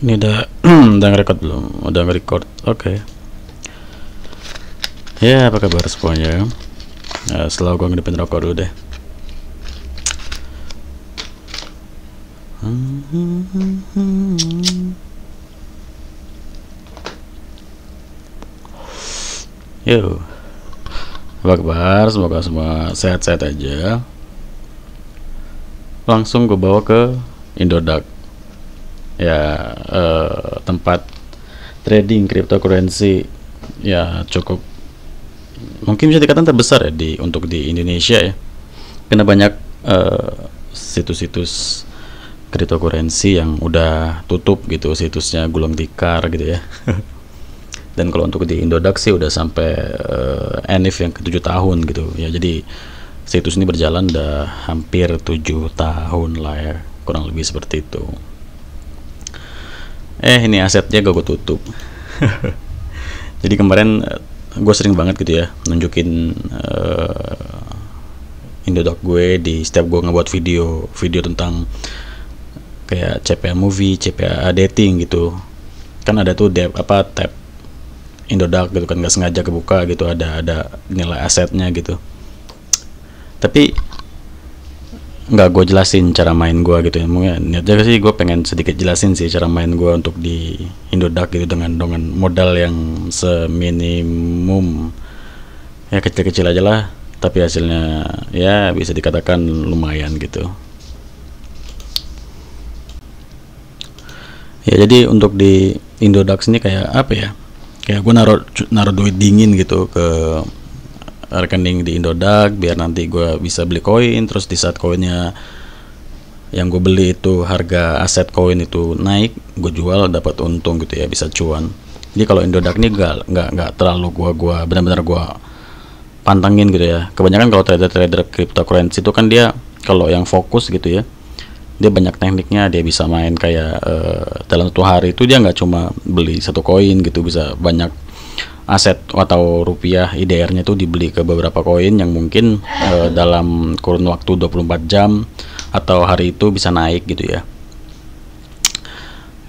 Ini udah udah nge-record belum? Udah nge-record. Oke. Ya, apa kabar semuanya? Nah, setelah gua ngedipin rokok dulu deh. Yo. Apa kabar? Semoga semua sehat-sehat aja. Langsung gue bawa ke Indodax. Ya, tempat trading cryptocurrency ya cukup mungkin bisa dikatakan terbesar ya untuk di Indonesia ya, karena banyak situs-situs cryptocurrency yang udah tutup gitu, situsnya gulung tikar gitu ya. Dan kalau untuk di Indodax sih udah sampai ENIF yang ke-7 tahun gitu ya, jadi situs ini berjalan udah hampir 7 tahun lah ya, kurang lebih seperti itu. Ini asetnya gue tutup. Jadi kemarin gue sering banget gitu ya nunjukin Indodax gue di setiap gue ngebuat video tentang kayak CPA movie, CPA dating gitu. Kan ada tuh tab Indodax gitu kan, nggak sengaja kebuka gitu, ada nilai asetnya gitu. Tapi nggak gue jelasin cara main gue gitu ya, mungkin niatnya sih gue pengen sedikit jelasin sih cara main gue untuk di Indodax gitu, dengan modal yang seminimum ya, kecil-kecil aja lah, tapi hasilnya ya bisa dikatakan lumayan gitu ya. Jadi untuk di Indodax ini kayak apa ya, kayak gue naruh duit dingin gitu ke rekening di Indodax biar nanti gue bisa beli koin, terus di saat koinnya yang gue beli itu harga aset koin itu naik, gue jual dapat untung gitu ya, bisa cuan. Jadi kalau Indodax ini nggak terlalu gue benar-benar gue pantangin gitu ya. Kebanyakan kalau trader cryptocurrency itu kan dia kalau yang fokus gitu ya, dia banyak tekniknya, dia bisa main kayak dalam satu hari itu dia nggak cuma beli satu koin gitu, bisa banyak aset atau rupiah IDR-nya itu dibeli ke beberapa koin yang mungkin dalam kurun waktu 24 jam atau hari itu bisa naik gitu ya.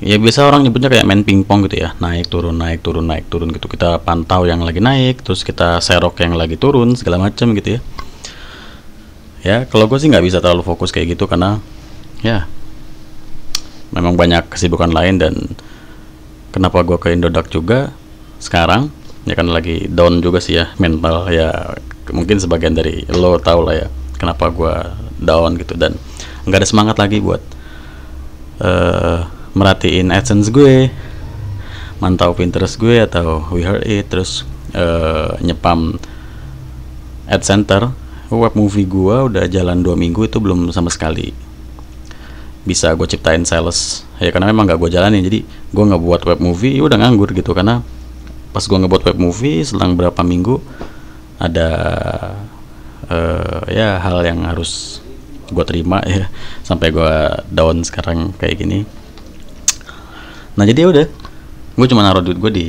Ya biasa orang nyebutnya kayak main pingpong gitu ya, naik turun gitu. Kita pantau yang lagi naik, terus kita serok yang lagi turun segala macam gitu ya. Ya kalau gue sih nggak bisa terlalu fokus kayak gitu karena ya memang banyak kesibukan lain. Dan kenapa gue ke Indodax juga sekarang ya, kan lagi down juga sih ya mental ya, mungkin sebagian dari lo tau lah ya kenapa gue down gitu, dan nggak ada semangat lagi buat merhatiin AdSense gue, mantau Pinterest gue atau We Heard It, terus nyepam Ad Center. Web movie gue udah jalan 2 minggu itu belum sama sekali bisa gue ciptain sales ya, karena memang gak gue jalanin. Jadi gue ngebuat web movie ya udah nganggur gitu, karena pas gue ngebuat web movie selang berapa minggu ada ya hal yang harus gue terima ya, sampai gue down sekarang kayak gini. Nah jadi udah, gue cuma naruh duit gue di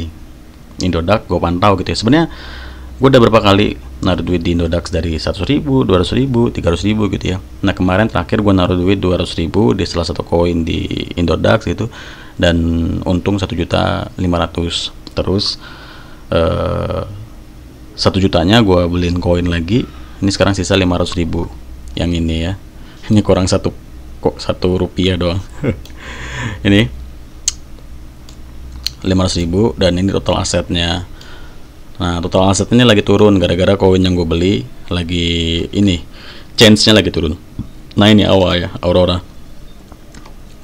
Indodax, gue pantau gitu ya. Sebenarnya gue udah berapa kali naruh duit di Indodax dari 100.000, 200.000, 300.000 gitu ya. Nah kemarin terakhir gue naruh duit 200.000 di salah satu koin di Indodax gitu, dan untung 1.500.000. Terus 1 jutanya gue beliin koin lagi. Ini sekarang sisa 500.000 yang ini ya. Ini kurang 1 rupiah doang. Ini 500.000 dan ini total asetnya. Nah total asetnya lagi turun gara-gara koin yang gue beli lagi ini change-nya lagi turun. Nah ini ya Aurora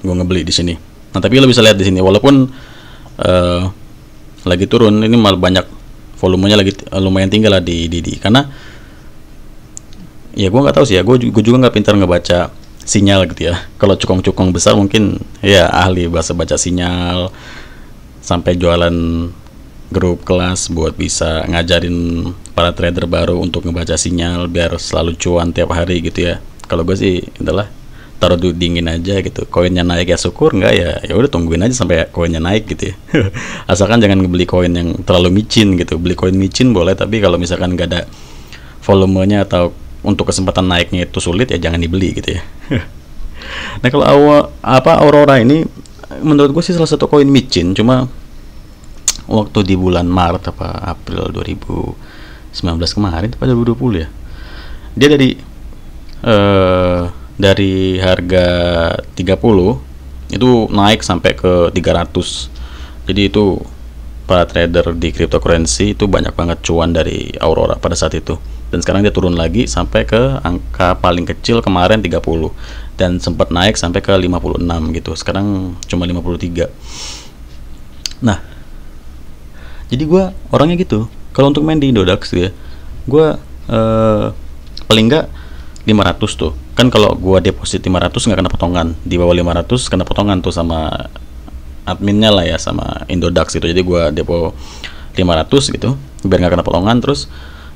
gue ngebeli di sini. Nah tapi lo bisa lihat di sini walaupun lagi turun, ini malah banyak volumenya lagi lumayan tinggi lah di karena ya gue nggak tahu sih ya, gue juga nggak pintar ngebaca sinyal gitu ya. Kalau cukong besar mungkin ya ahli baca sinyal, sampai jualan grup kelas buat bisa ngajarin para trader baru untuk ngebaca sinyal biar selalu cuan tiap hari gitu ya. Kalau gue sih adalah taruh duit dingin aja gitu, koinnya naik ya syukur, nggak ya udah tungguin aja sampai koinnya naik gitu ya. Asalkan jangan ngebeli koin yang terlalu micin gitu. Beli koin micin boleh, tapi kalau misalkan nggak ada volumenya atau untuk kesempatan naiknya itu sulit ya jangan dibeli gitu ya. Nah kalau Aurora ini menurut gue sih salah satu koin micin, cuma waktu di bulan Maret apa April 2019 kemarin pada 2020 ya, dia dari harga 30 itu naik sampai ke 300. Jadi itu para trader di cryptocurrency itu banyak banget cuan dari Aurora pada saat itu. Dan sekarang dia turun lagi sampai ke angka paling kecil kemarin 30, dan sempat naik sampai ke 56 gitu. Sekarang cuma 53. Nah, jadi gue orangnya gitu. Kalau untuk main di Indodax ya, gue paling enggak 500 tuh. Kan kalau gue deposit 500 nggak kena potongan. Di bawah 500 kena potongan tuh sama adminnya lah ya, sama Indodax gitu. Jadi gue depo 500 gitu biar nggak kena potongan. Terus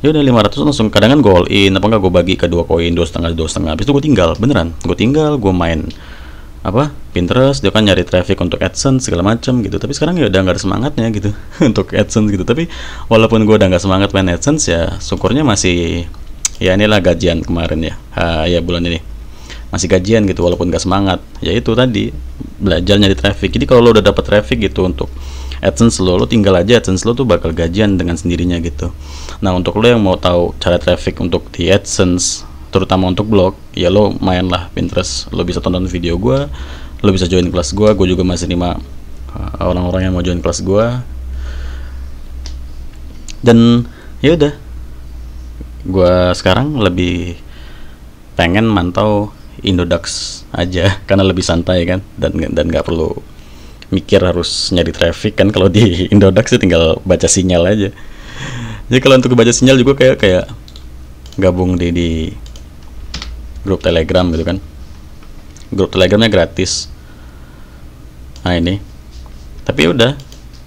ya udah 500 langsung, kadang kan gue all in, apa enggak gue bagi ke 2 koin, 2,5 habis itu gue tinggal, beneran gue tinggal, gue main apa Pinterest, dia kan nyari traffic untuk AdSense segala macam gitu. Tapi sekarang ya udah nggak ada semangatnya gitu untuk AdSense gitu. Tapi walaupun gue udah nggak semangat main AdSense, ya syukurnya masih, ya inilah gajian kemarin ya, ya bulan ini masih gajian gitu, walaupun nggak semangat. Ya itu tadi, belajar nyari traffic. Jadi kalau lo udah dapet traffic gitu untuk AdSense lo tinggal aja AdSense lo tuh bakal gajian dengan sendirinya gitu. Nah, untuk lo yang mau tahu cara traffic untuk di AdSense, terutama untuk blog, ya lo main lah Pinterest. Lo bisa tonton video gue, lo bisa join kelas gue juga masih terima orang-orang yang mau join kelas gue. Dan ya udah, gue sekarang lebih pengen mantau Indodax aja karena lebih santai kan, dan nggak perlu mikir harus nyari traffic kan. Kalau di Indodax sih tinggal baca sinyal aja. Jadi kalau untuk baca sinyal juga kayak gabung di grup Telegram gitu kan. Grup Telegramnya gratis. Nah ini. Tapi udah.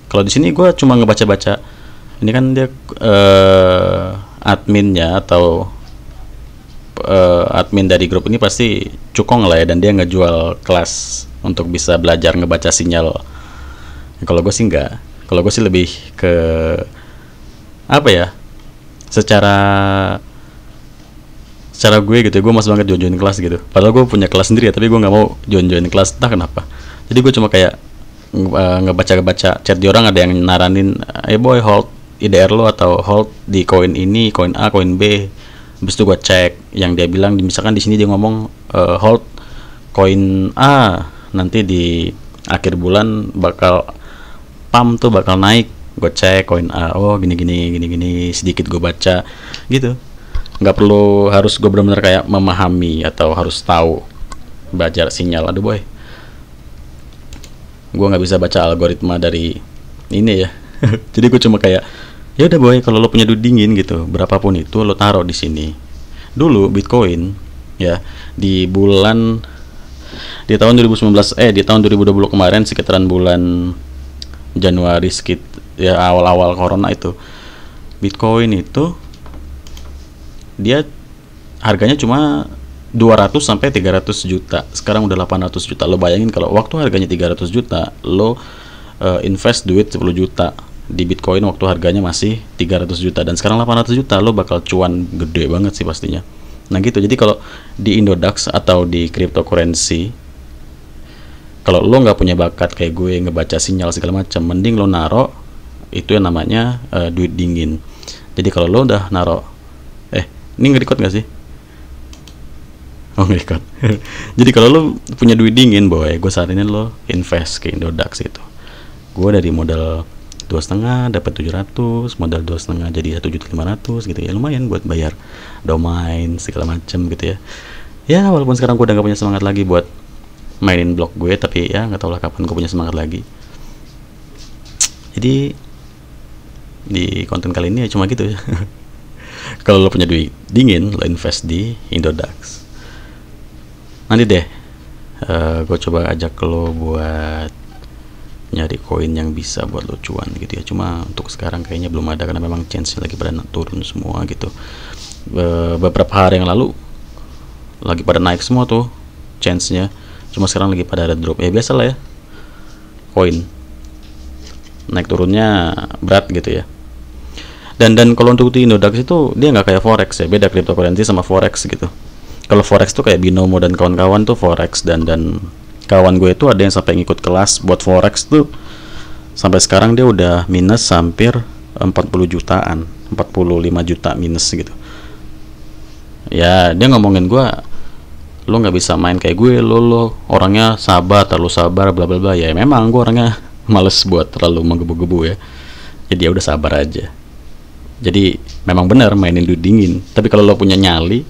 Kalau di sini gue cuma ngebaca-baca. Ini kan dia adminnya atau admin dari grup ini pasti cukong lah ya, dan dia ngejual kelas untuk bisa belajar ngebaca sinyal. Kalau gue sih enggak. Kalau gue sih lebih ke apa ya, secara gue gitu ya, gue mas banget join kelas gitu. Padahal gue punya kelas sendiri ya, tapi gue nggak mau join kelas, entah kenapa. Jadi gue cuma kayak ngebaca chat di orang, ada yang naranin, boy hold IDR lo atau hold di koin ini, koin A, koin B. Habis itu gue cek yang dia bilang, misalkan di sini dia ngomong hold koin A, nanti di akhir bulan bakal pump tuh, bakal naik. Gue cek koin A, oh gini sedikit gue baca gitu. Nggak perlu harus gue benar-benar kayak memahami atau harus tahu baca sinyal. Aduh boy, gue nggak bisa baca algoritma dari ini ya. Jadi gue cuma kayak, ya udah boy, kalau lo punya duit dingin gitu, berapapun itu lo taruh di sini. Dulu Bitcoin ya di tahun 2019 di tahun 2020 kemarin, sekitaran bulan Januari ya awal-awal corona itu, Bitcoin itu dia harganya cuma 200 sampai 300 juta. Sekarang udah 800 juta. Lo bayangin kalau waktu harganya 300 juta, lo invest duit 10 juta di Bitcoin waktu harganya masih 300 juta, dan sekarang 800 juta, lo bakal cuan gede banget sih pastinya. Nah gitu. Jadi kalau di Indodax atau di cryptocurrency, kalau lo nggak punya bakat kayak gue ngebaca sinyal segala macam, mending lo naro itu yang namanya duit dingin. Jadi kalau lo udah naro, ini nge-record nggak sih? Oh nge-record. Jadi kalau lo punya duit dingin boy, gue saranin lo invest ke Indodax gitu. Gue dari modal 2,5 dapat 700, modal 2,5 jadi 1.500.000 gitu ya, lumayan buat bayar domain segala macem gitu ya. Ya walaupun sekarang gue udah gak punya semangat lagi buat mainin blog gue, tapi ya nggak tahu lah kapan gue punya semangat lagi. Jadi di konten kali ini ya cuma gitu ya. Kalau lo punya duit dingin, lo invest di Indodax. Nanti deh gue coba ajak lo buat nyari koin yang bisa buat lo cuan gitu ya. Cuma untuk sekarang kayaknya belum ada, karena memang chance lagi pada turun semua gitu. Beberapa hari yang lalu lagi pada naik semua tuh chance-nya, cuma sekarang lagi pada ada drop. Ya biasa lah ya, koin naik turunnya berat gitu ya. Dan kalau untuk di Indodax itu dia nggak kayak forex ya, beda cryptocurrency sama forex gitu. Kalau forex tuh kayak binomo dan kawan-kawan tuh forex dan Kawan gue itu ada yang sampai ngikut kelas buat forex tuh, sampai sekarang dia udah minus hampir 40 jutaan, 45 juta minus gitu. Ya dia ngomongin gue, lo nggak bisa main kayak gue, lo orangnya sabar, terlalu sabar, bla bla bla. Ya memang gue orangnya males buat terlalu menggebu-gebu ya. Jadi ya udah sabar aja. Jadi memang benar mainin duit dingin. Tapi kalau lo punya nyali,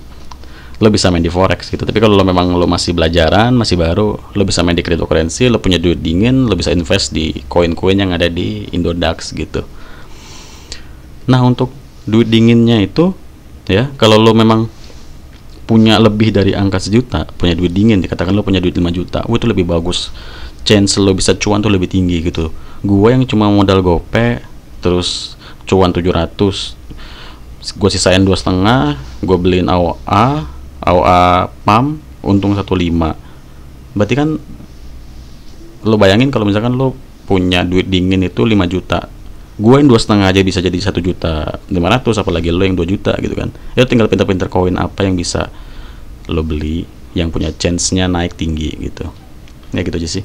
lo bisa main di forex gitu. Tapi kalau lo memang lo masih belajaran, masih baru, lo bisa main di cryptocurrency, lo punya duit dingin, lo bisa invest di koin-koin yang ada di Indodax gitu. Nah untuk duit dinginnya itu ya, kalau lo memang punya lebih dari angka sejuta, punya duit dingin, dikatakan lo punya duit 5 juta, itu lebih bagus, chance lo bisa cuan tuh lebih tinggi gitu. Gue yang cuma modal gope terus cuan 700, gue sisain 2,5, gue beliin AOA PAM, untung 1,5. Berarti kan lo bayangin kalau misalkan lo punya duit dingin itu 5 juta, gue yang 2,5 aja bisa jadi 1,5 juta, apalagi lo yang 2 juta gitu kan. Ya tinggal pinter-pinter koin apa yang bisa lo beli yang punya chance-nya naik tinggi gitu. Ya gitu aja sih.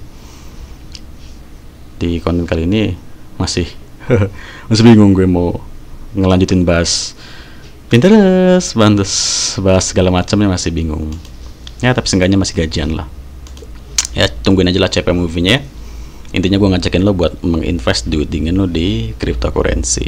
Di konten kali ini masih masih bingung gue mau ngelanjutin bahas Pinterest, bahas segala macamnya, masih bingung. Ya tapi seenggaknya masih gajian lah. Ya tungguin aja lah CP movie-nya ya. Intinya gue ngajakin lo buat menginvest duit dingin lo di cryptocurrency.